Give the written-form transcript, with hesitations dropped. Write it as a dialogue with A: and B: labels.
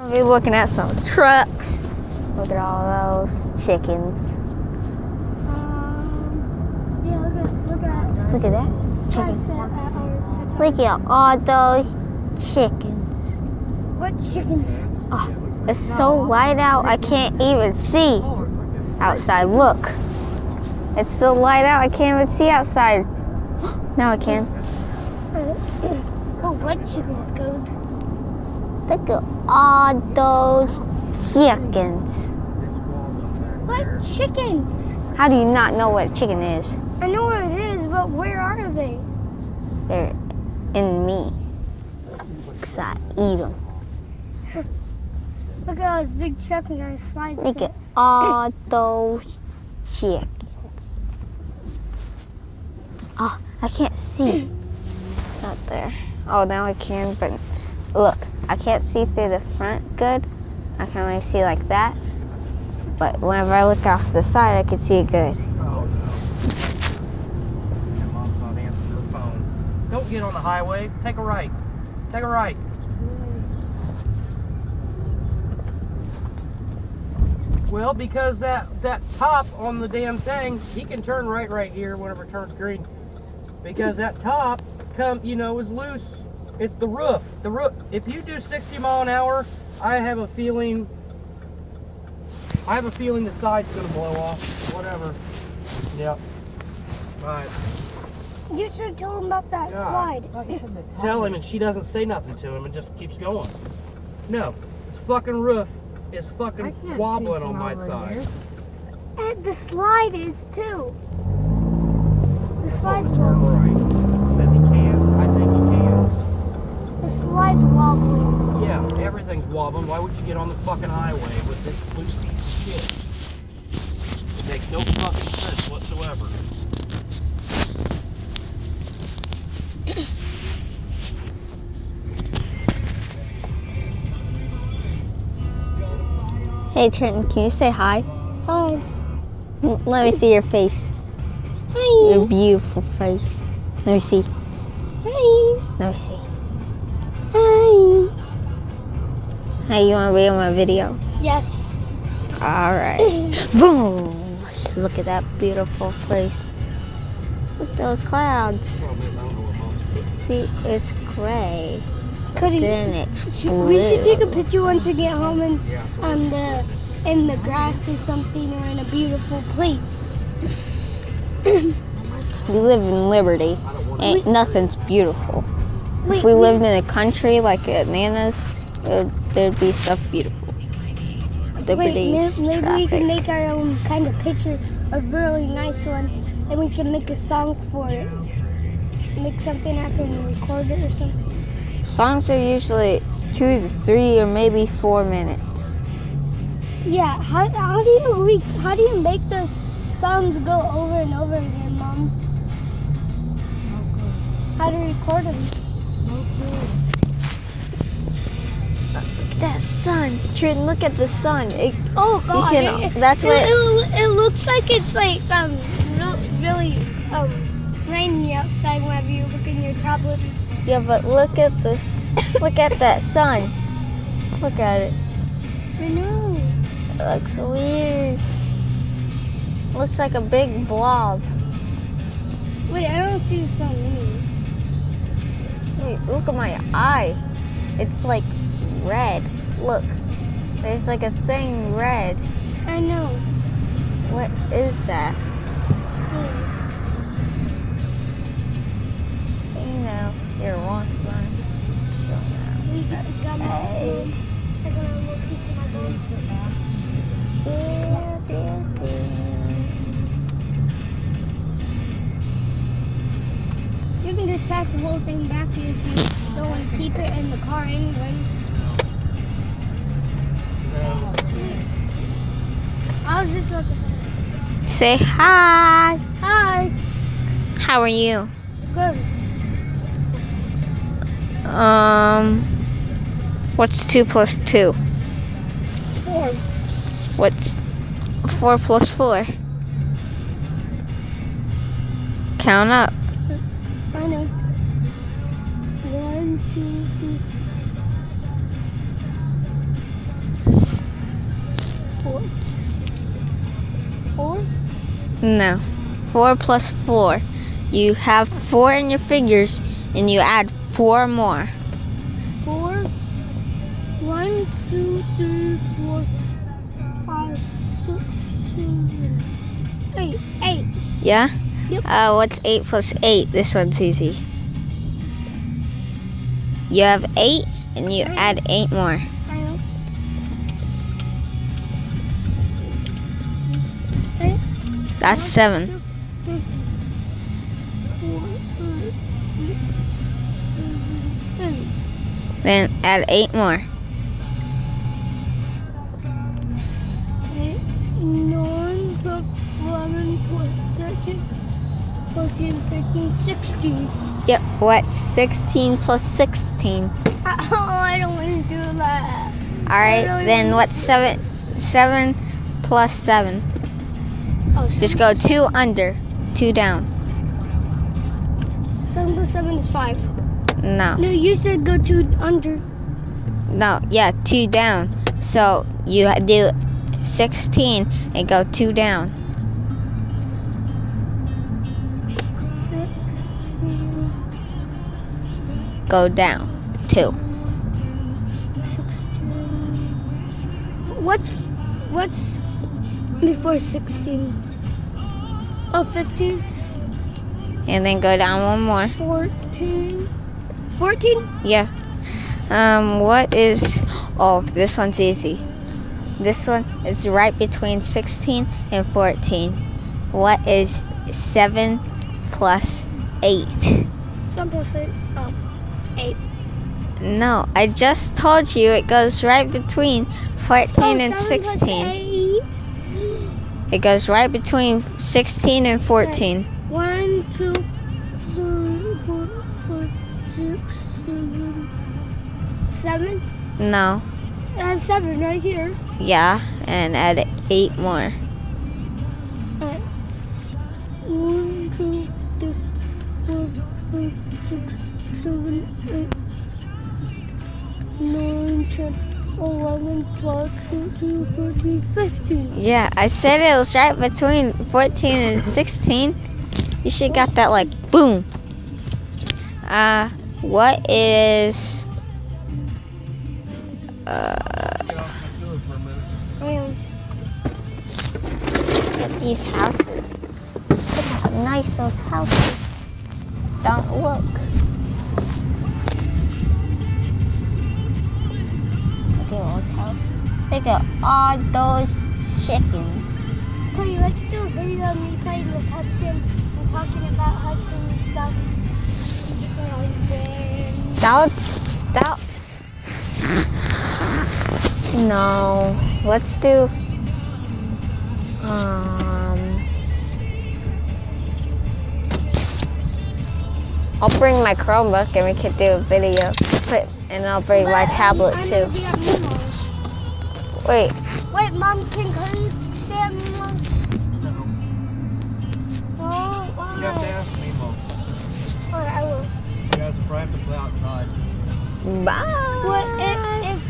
A: We're looking at some trucks. Look at all those chickens.
B: Yeah,
A: Look at that. Chickens. Look at all those chickens.
B: What chickens?
A: Oh, it's so light out, I can't even see outside. Look. It's so light out, I can't even see outside. Now I can.
B: Oh, what chickens, Code?
A: Look at all those chickens.
B: What chickens?
A: How do you not know what a chicken is?
B: I know what it is, but where are they?
A: They're in me. Because I eat them.
B: Look at all this big truck and our slides.
A: Look at all those chickens. Oh, I can't see. Not there. Oh, now I can, but look, I can't see through the front good. I can only see like that. But whenever I look off the side, I can see it good.
C: Oh, no. Mom's not answering her phone. Don't get on the highway. Take a right. Take a right. Well, because that top on the damn thing, he can turn right here whenever it turns green. Because that top, is loose. It's the roof. The roof. If you do 60 mile an hour, I have a feeling the side's gonna blow off. Whatever. Yep. Right.
B: You should tell him about that slide.
C: Tell him, and she doesn't say nothing to him and just keeps going. No, this fucking roof is fucking wobbling on my side.
B: And the slide is too. The slide's
C: Turn
B: wobbling.
C: right. Says he can. I think he can.
B: The slide's wobbling.
C: Yeah, everything's wobbling. Why would you get on the fucking highway with this loose piece of shit? It makes no fucking sense whatsoever.
A: Hey, Trenton, can you say hi?
B: Hi.
A: Let me see your face.
B: Hi.
A: Your beautiful face. Let me see.
B: Hi.
A: Let me see.
B: Hi.
A: Hey, you want to be in my video?
B: Yes.
A: All right. Boom. Look at that beautiful place. Look at those clouds. See, it's gray. Then it's blue.
B: We should take a picture once we get home and in the grass or something, or in a beautiful place.
A: We live in Liberty. Ain't nothing's beautiful.
B: Wait,
A: If we lived in a country like Atlanta's, there'd be stuff beautiful. Liberty's
B: maybe we
A: traffic.
B: can make our own kind of picture, a really nice one, and we can make a song for it. Make something happen and record it or something.
A: Songs are usually 2 to 3 or maybe 4 minutes.
B: Yeah, how do you make those songs go over and over again, Mom? How to record them?
A: Look at that sun. Trin, look at the sun.
B: Oh God!
A: That's what.
B: It looks like it's like really rainy outside whenever you look in your tablet.
A: Yeah, but look at this. Look at that sun. Look at it.
B: I know.
A: It looks weird. Looks like a big blob.
B: Wait, I don't see the sun anyway.
A: Wait, look at my eye. It's like red. Look. There's like a thing red.
B: I know.
A: What is that? You know, your wants one.
B: We got my phone. I got a little piece of my phone. You can just pass the whole thing back if you don't want to keep it in the car anyways. I was just looking.
A: Say hi.
B: Hi.
A: How are you?
B: Good.
A: What's 2 plus 2?
B: 4.
A: What's 4 plus 4? Count up.
B: I know. 1, 2, 3.
A: No. 4 plus 4. You have 4 in your figures, and you add 4 more.
B: 4. 1, 2, 3, 4, 5, 6, 7, 8. 8.
A: Yeah?
B: Yep.
A: What's 8 plus 8? This one's easy. You have 8, and you add 8 more.
B: I know. 8.
A: That's 7.
B: 4, 5, 6, 7.
A: Then add 8 more.
B: 8, 9, 12, 11, 12, 13, 14, 15, 16.
A: Yep. What's 16 plus 16?
B: Oh, I don't want to do that.
A: Alright, then what's 7 plus 7?
B: Oh,
A: Just go 2 under, 2 down.
B: 7 plus 7 is 5.
A: No.
B: No, you said go 2 under.
A: No, yeah, 2 down. So you do 16 and go 2 down.
B: 16.
A: Go down 2.
B: What's before 16? Oh, 15,
A: And then go down 1 more.
B: 14. 14?
A: Yeah. What is... Oh, this one's easy. This one is right between 16 and 14. What is 7 plus 8?
B: 7 plus 8. Oh, 8.
A: No, I just told you it goes right between 14 and
B: 7 plus
A: 16.
B: 8.
A: It goes right between 16 and 14.
B: 1, 2, 3, 4, 5, 6, 7. 7?
A: No.
B: I have 7 right here.
A: Yeah, and add 8 more.
B: 1, 2, 3, 4, 5, 6, 7, 8, 9, 10, 11, 12, 13, 14, 15.
A: Yeah, I said it was right between 14 and 16. You should got that like boom. What is Look at these houses. Look how nice those houses. Don't look. Look at those houses. Look at all those chickens.
B: Cody, let's do a video of me playing with Hudson and talking about Hudson and stuff. When I was there.
A: No. Let's do I'll bring my Chromebook and we can do a video. And I'll bring my tablet too.
B: I'm gonna be at Nemo's.
A: Wait,
B: Wait, Mom, can Cody stay at Nemo's? Oh,
C: You have to ask me, Mom.
B: Alright, I will.
C: You guys probably have to play outside.
A: bye.
B: What?